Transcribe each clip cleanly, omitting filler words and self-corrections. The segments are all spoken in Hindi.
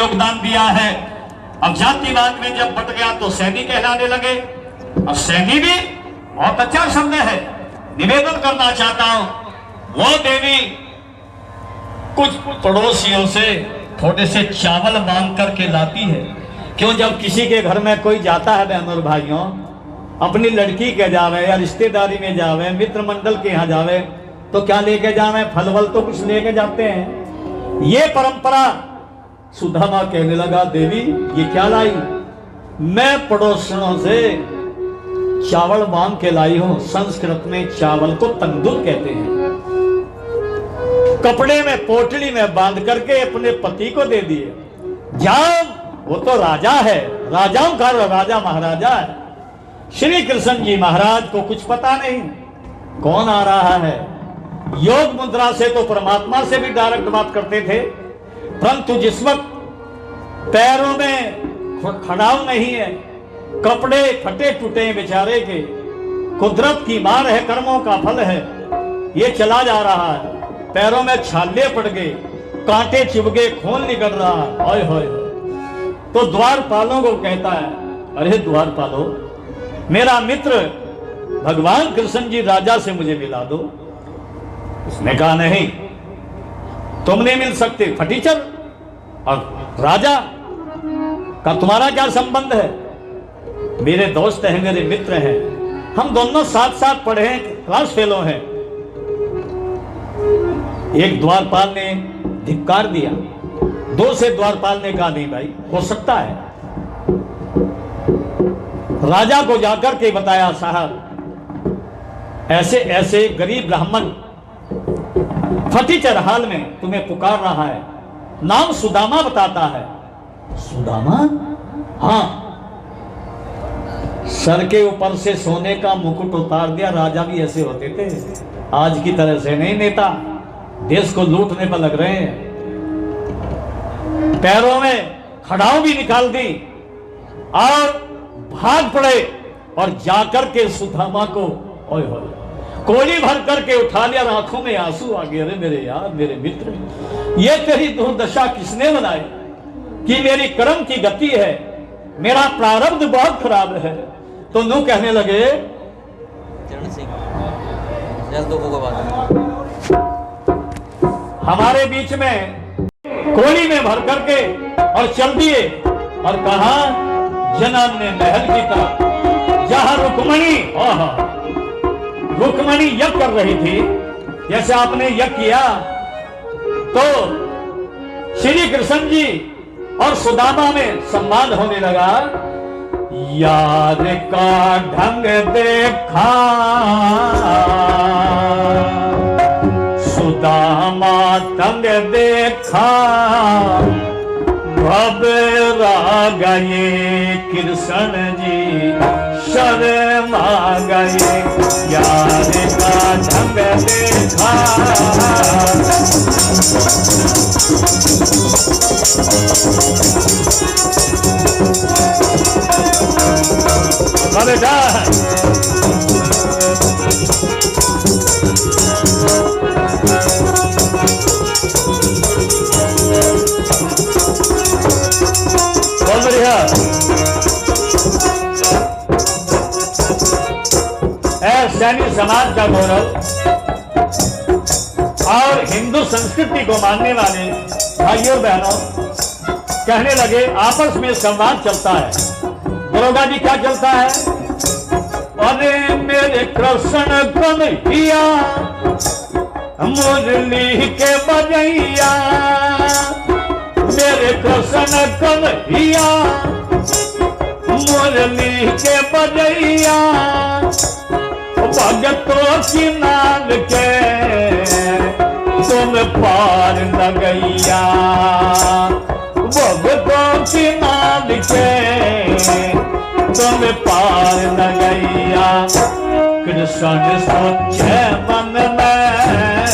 योगदान दिया है। अब जातिवाद में जब बट गया तो सैनी कहलाने लगे। अब सैनी भी बहुत अच्छा शब्द है। निवेदन करना चाहता हूं, वो देवी कुछ पड़ोसियों से थोड़े से चावल मांग करके लाती है। क्यों, जब किसी के घर में कोई जाता है बहनों और भाइयों, अपनी लड़की के जावे या रिश्तेदारी में जावे, मित्र मंडल के यहाँ जावे, तो क्या लेके जावे? फल वल तो कुछ लेके जाते हैं। ये परंपरा सुदामा कहने लगा, देवी ये क्या लाई? मैं पड़ोसियों से चावल मांग के लाई हूं। संस्कृत में चावल को तंदूर कहते हैं। कपड़े में पोटली में बांध करके अपने पति को दे दिए। जाओ, वो तो राजा है, राजाओं का राजा महाराजा है। श्री कृष्ण जी महाराज को कुछ पता नहीं कौन आ रहा है। योग मुद्रा से तो परमात्मा से भी डायरेक्ट बात करते थे, परंतु जिस वक्त पैरों में खड़ाव नहीं है, कपड़े फटे टूटे बेचारे के, कुदरत की मार है, कर्मों का फल है, ये चला जा रहा है, पैरों में छाले पड़ गए, कांटे चुभ गए, खून निकल रहा है, ओए होए। तो द्वारपालों को कहता है, अरे द्वारपालों, मेरा मित्र भगवान कृष्ण जी राजा से मुझे मिला दो। उसने कहा नहीं, तुम नहीं मिल सकते। फटीचर और राजा का तुम्हारा क्या संबंध है? मेरे दोस्त हैं, मेरे मित्र हैं, हम दोनों साथ साथ पढ़े हैं, क्लास फेलो हैं। एक द्वारपाल ने धिक्कार दिया, दूसरे द्वारपाल ने कहा नहीं भाई, हो सकता है। राजा को जाकर के बताया, साहब ऐसे ऐसे गरीब ब्राह्मण फटीचर हाल में तुम्हें पुकार रहा है, नाम सुदामा बताता है। सुदामा? हाँ। सर के ऊपर से सोने का मुकुट उतार दिया। राजा भी ऐसे होते थे, आज की तरह से नहीं। नेता देश को लूटने पर लग रहे हैं। पैरों में खड़ाऊ भी निकाल दी और भाग पड़े और जाकर के सुदामा को ओए होए कोली भर करके उठा लिया। आंखों में आंसू आ गए, अरे मेरे यार, मेरे मित्र, ये तेरी दुर्दशा किसने बनाई कि मेरी कर्म की गति है, मेरा प्रारब्ध बहुत खराब है। तो नू कहने लगे, हमारे बीच में कोली में भर करके और चल दिए और कहा जनन ने महल की तरफ, जहां रुक्मणी यज्ञ कर रही थी, जैसे आपने यज्ञ किया, तो श्री कृष्ण जी और सुदामा में संवाद होने लगा। यार का ढंग देखा सुदामा तंग देखा, घबरा गए कृष्ण जी शर्मा गए। यार का ढंग देखा सैनी समाज का गौरव और हिंदू संस्कृति को मानने वाले भाइयों बहनों कहने लगे, आपस में संवाद चलता है। दरोगा जी क्या चलता है? अरे मेरे कृष्ण कन्हैया मुरली के बजैया, मेरे कृष्ण कन्हैया मुरली के बजैया, भगतों की नाल के तुम पार न गैया, भगतों की नाल के तुम पार न गैया। कृष्ण सोचे मन में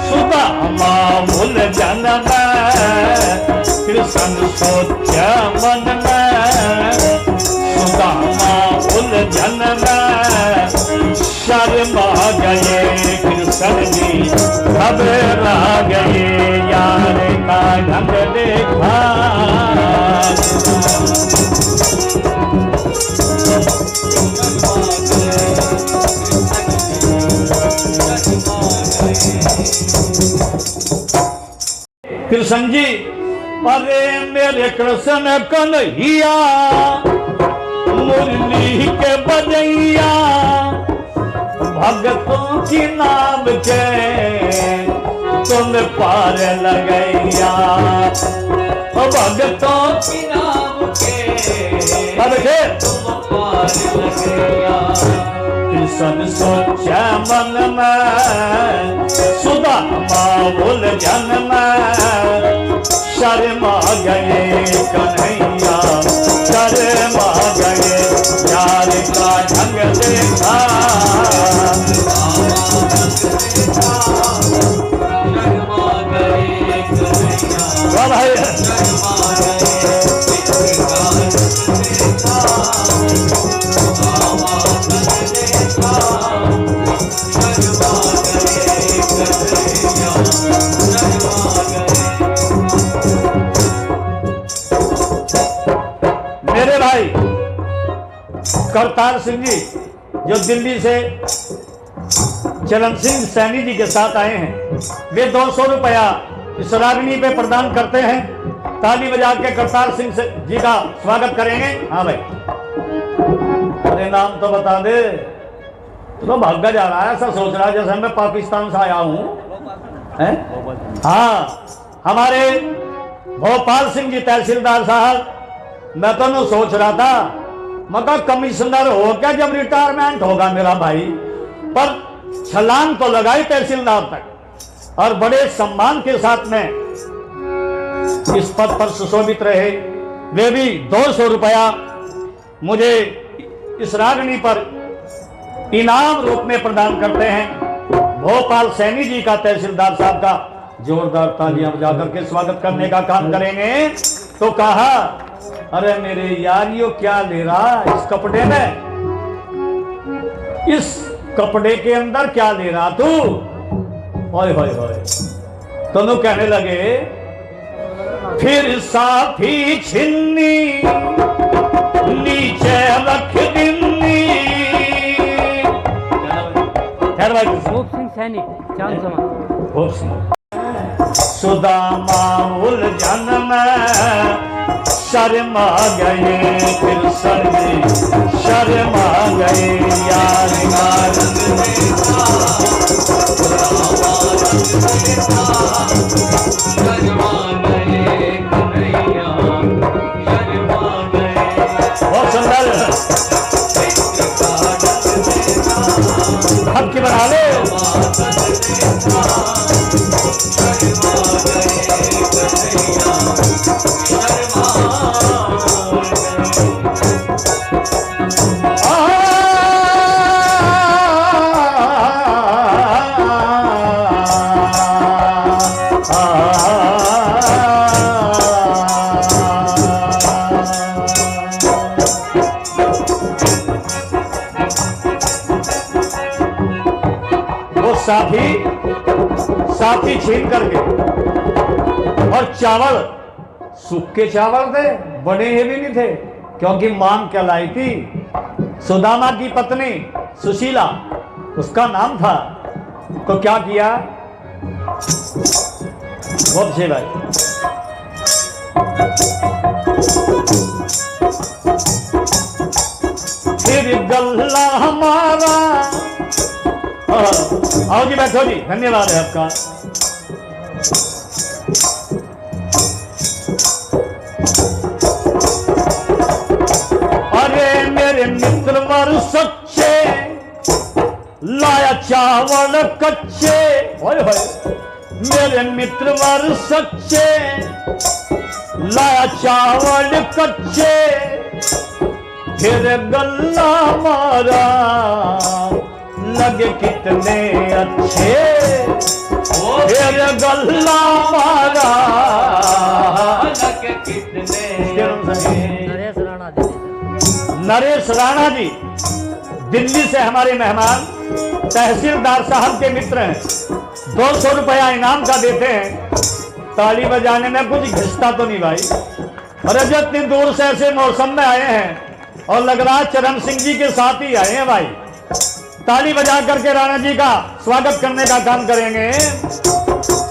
सुदामा उलझन में, कृष्ण सोचे मन में सुदामा उलझन में, शर्मा गए कृष्ण जी घबरा गए। यार का ढंग देखा कृष्ण जी, अरे मेरे कृष्ण कन्हैया मुरली के बजैया, भगतों की नाम के तुम पार लगैया, भगतों की नाम के तुम पार लगैया। कृष्ण सोचा मन में सुदामा उलझन में, शर्मा गए कन्हैया शर्मा गए, प्यार का ढंग देखा मेरे भाई करतार सिंह जी जो दिल्ली से चरण सिंह सैनी जी के साथ आए हैं, वे 200 रुपया इस रागिनी पे प्रदान करते हैं। ताली बजा के करतार सिंह जी का स्वागत करेंगे। हाँ भाई, अरे नाम तो बता दे। तो भागा जा रहा है, ऐसा सोच रहा है जैसे मैं पाकिस्तान से आया हूं। हाँ, हमारे भोपाल सिंह जी तहसीलदार साहब, मैं तो न सोच रहा था मगर कमिश्नर हो क्या जब रिटायरमेंट होगा मेरा भाई, पर छलांग तो लगाई तहसीलदार तक और बड़े सम्मान के साथ में इस पद पर सुशोभित रहे। वे भी 200 रुपया मुझे इस रागिनी पर इनाम रूप में प्रदान करते हैं। भोपाल सैनी जी का तहसीलदार साहब का जोरदार तालियां बजाकर के स्वागत करने का काम करेंगे। तो कहा, अरे मेरे यारियों क्या ले रहा इस कपड़े में, इस कपड़े के अंदर क्या ले रहा तू? ओए होए होए। दोनों कहने लगे, फिर साफी छिन्नी नीचे रख दिन्नी। भूप सिंह सैनी चांद समा भूप सिंह सुदामा उलझन में शर्मा गए, कृष्ण जी शर्मा गए, यार बहुत सुंदर हक की बना ले। साथी छीन करके और चावल, सूखे चावल थे, बड़े हेवी नहीं थे, क्योंकि मांग क्या लाई थी? सुदामा की पत्नी सुशीला, उसका नाम था। तो क्या किया? बहुत अच्छे भाई, फिर गल्ला हमारा। आओ जी, बैठो जी, धन्यवाद है आपका। अरे मेरे मित्र वर सच्चे, लाया चावल कच्चे। ओए होए, मेरे मित्र वर सच्चे, लाया चावल कच्चे, फिर गल्ला मारा लगे कितने अच्छे, फिर गल्ला मारा लगे कितने। नरेश राणा जी दिल्ली से हमारे मेहमान, तहसीलदार साहब के मित्र हैं। 200 रुपया इनाम का देते हैं। ताली बजाने में कुछ घिसता तो नहीं भाई, अरे जो इतनी दूर से ऐसे मौसम में आए हैं और लग रहा है चरण सिंह जी के साथ ही आए हैं भाई। ताली बजा करके राणा जी का स्वागत करने का काम करेंगे।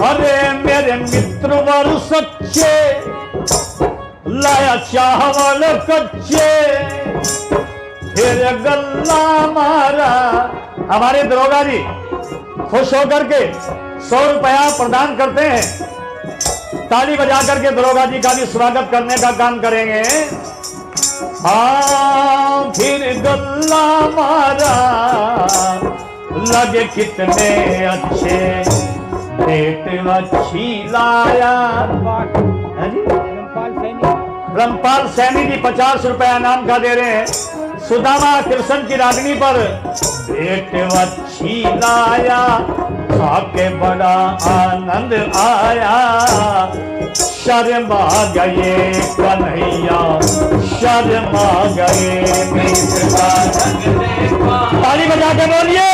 अरे मेरे मित्र वर सच्चे, लाया चावल कच्चे, फिर गल्ला मारा। हमारे दरोगा जी खुश होकर के 100 रुपया प्रदान करते हैं। ताली बजा करके दरोगा जी का भी स्वागत करने का काम करेंगे। हाँ फिर गल्ला मारा, लगे कितने अच्छे, पेट अच्छी लाया। ब्रह्मपाल सैनी जी 50 रुपया इनाम का दे रहे हैं। सुदामा कृष्ण की रागनी पर पेट अच्छी लाया, खाके बड़ा आनंद आया। शर्मा गए कन्हैया, शर्मा गए मित्र का ढंग देखा। ताली बजा के बोलिए,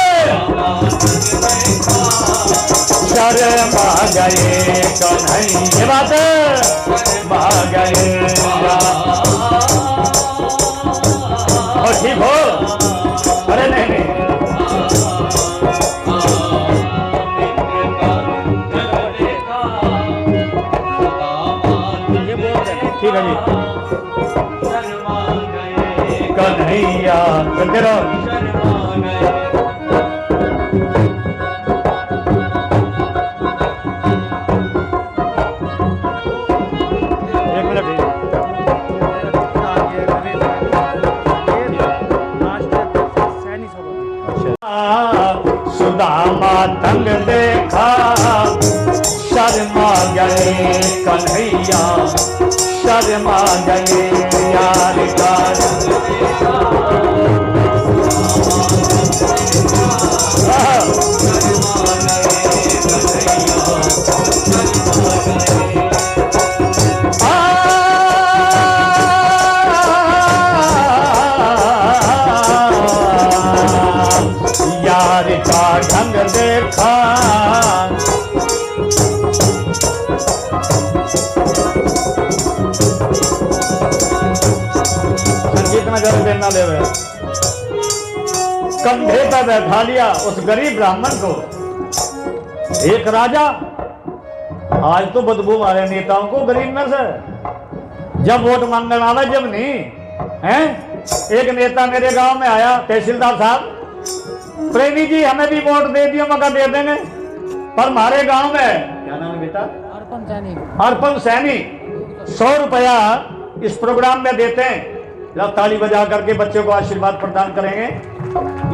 शर्मा गए कन्हैया। ये बात शर्मा गए। और ठीक हो? अरे नहीं नहीं, ठीक है जी। कन्हैया करते रहो। एक मिनट सुदामा तंग देखा, शर्मा गए कन्हैया, शर्मा गए यार का। यार का ढंग देखा, संगीत में जरूर देना ले। कंधे पर बैठा लिया उस गरीब ब्राह्मण को एक राजा। आज तो बदबू मारे नेताओं को गरीब में से, जब वोट मांगने वाला जब नहीं है। एक नेता मेरे गांव में आया, तहसीलदार साहब, प्रेमी जी हमें भी वोट दे दियो, मौका दे देंगे, पर हमारे गांव में क्या नाम है बेटा? अर्पण सैनी 100 रुपया इस प्रोग्राम में देते हैं। जब ताली बजा करके बच्चों को आशीर्वाद प्रदान करेंगे।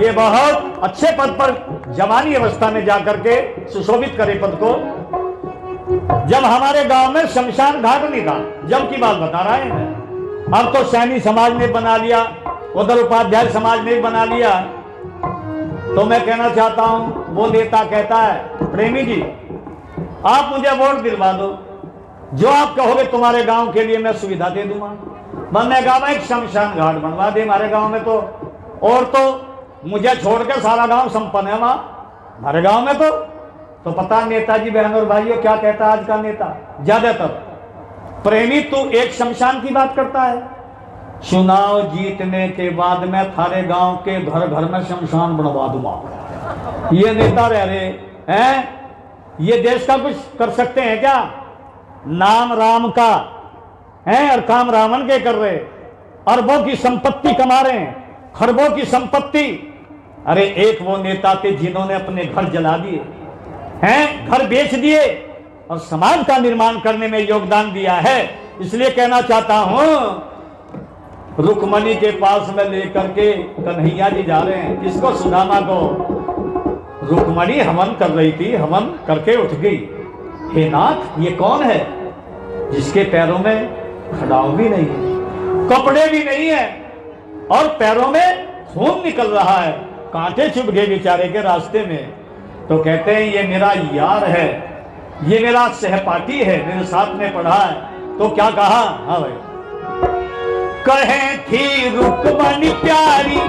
ये बहुत अच्छे पद पर जवानी अवस्था में जाकर के सुशोभित करे पद को। जब हमारे गांव में शमशान घाट नहीं था, जब की बात बता रहे हैं। अब तो सैनी समाज ने बना लिया, उधर उपाध्याय समाज ने बना लिया। तो मैं कहना चाहता हूं, वो नेता कहता है, प्रेमी जी आप मुझे वोट दिलवा दो, जो आप कहोगे तुम्हारे गांव के लिए मैं सुविधा दे दूंगा। मैंने कहा एक शमशान घाट बनवा दे हमारे गांव में, तो मुझे छोड़ के सारा गांव संपन्न है वहां हमारे गांव में। तो पता नेताजी बहन और भाइयों क्या कहता है आज का नेता ज्यादातर? प्रेमी तू एक शमशान की बात करता है, चुनाव जीतने के बाद मैं थारे गांव के घर घर में शमशान बनवा दूंगा। ये नेता रह रहे हैं, ये देश का कुछ कर सकते हैं क्या? नाम राम का है और काम रावण के कर रहे, अरबों की संपत्ति कमा रहे हैं, खरबों की संपत्ति। अरे एक वो नेता थे जिन्होंने अपने घर जला दिए हैं, घर बेच दिए और समाज का निर्माण करने में योगदान दिया है। इसलिए कहना चाहता हूं, रुक्मणी के पास में लेकर के कन्हैया जी जा रहे हैं। किसको? सुदामा को। रुक्मणी हवन कर रही थी, हवन करके उठ गई। हे नाथ, ये कौन है जिसके पैरों में खड़ाऊ भी नहीं है, कपड़े भी नहीं है और पैरों में खून निकल रहा है, कांटे चुभ गए बेचारे के रास्ते में। तो कहते हैं ये मेरा यार है, ये मेरा सहपाठी है, मेरे साथ में पढ़ा है। तो क्या कहा? हाँ भाई, कहे थी रुक्मणी प्यारी,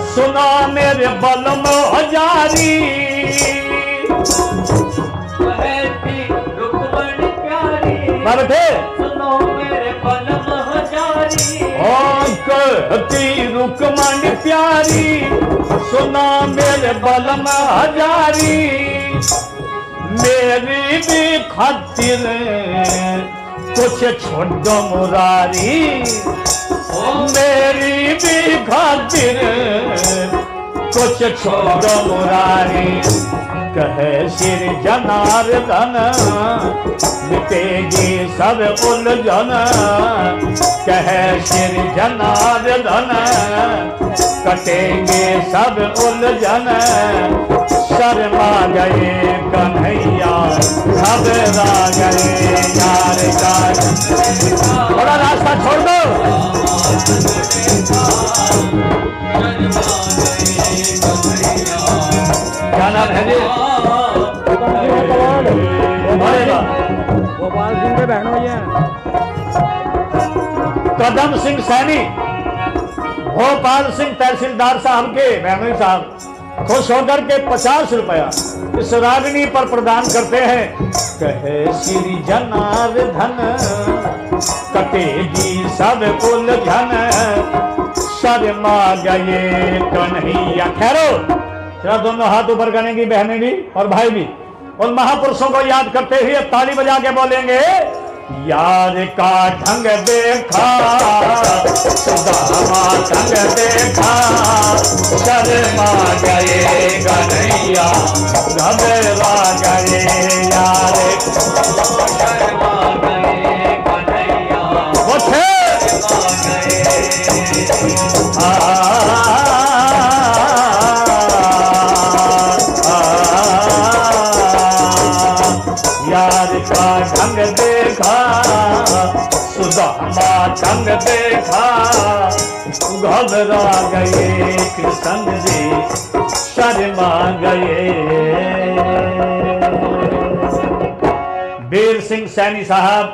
सुना मेरे बलम हजारी। कहे थी रुक्मणी प्यारी, बैठे सुनो मेरे बलम हजारी। कहती रुक्मणी प्यारी, सुना मेरे बलम हजारी। मेरी भी खातिर कुछ छोड़ो मुरारी, मेरी भी खातिर कुछ छोड़ो मुरारी। कहे श्री जनार्दन मिटेगी सब उलझन, कहे श्री जनार्दन कटेंगे सब उलझन। शर्मा गए कन्हैया घबरा गए यार का। थोड़ा रास्ता छोड़ दो। क्या नाम है जी? गोपाल सिंह के बहनों ये कदम सिंह सैनी, भोपाल सिंह तहसीलदार साहब के बहनोई साहब खुश होकर के 50 रुपया इस रागिनी पर प्रदान करते हैं। कहे श्री जनार्दन कटेगी सब उलझन, शर्मा गए कन्हैया। खैरो जरा दोनों हाथ ऊपर करेंगी बहनें भी और भाई भी। उन महापुरुषों को याद करते हुए ताली बजा के बोलेंगे, यार का ढंग देखा सुदामा ढंग देखा, शर्मा गए कन्हैया घबरा गए यार। शर्मा गए कन्हैया यार का ढंग देखा सुदामा ढंग देखा, घबरा गए कृष्ण जी शर्मा गए। वीर सिंह सैनी साहब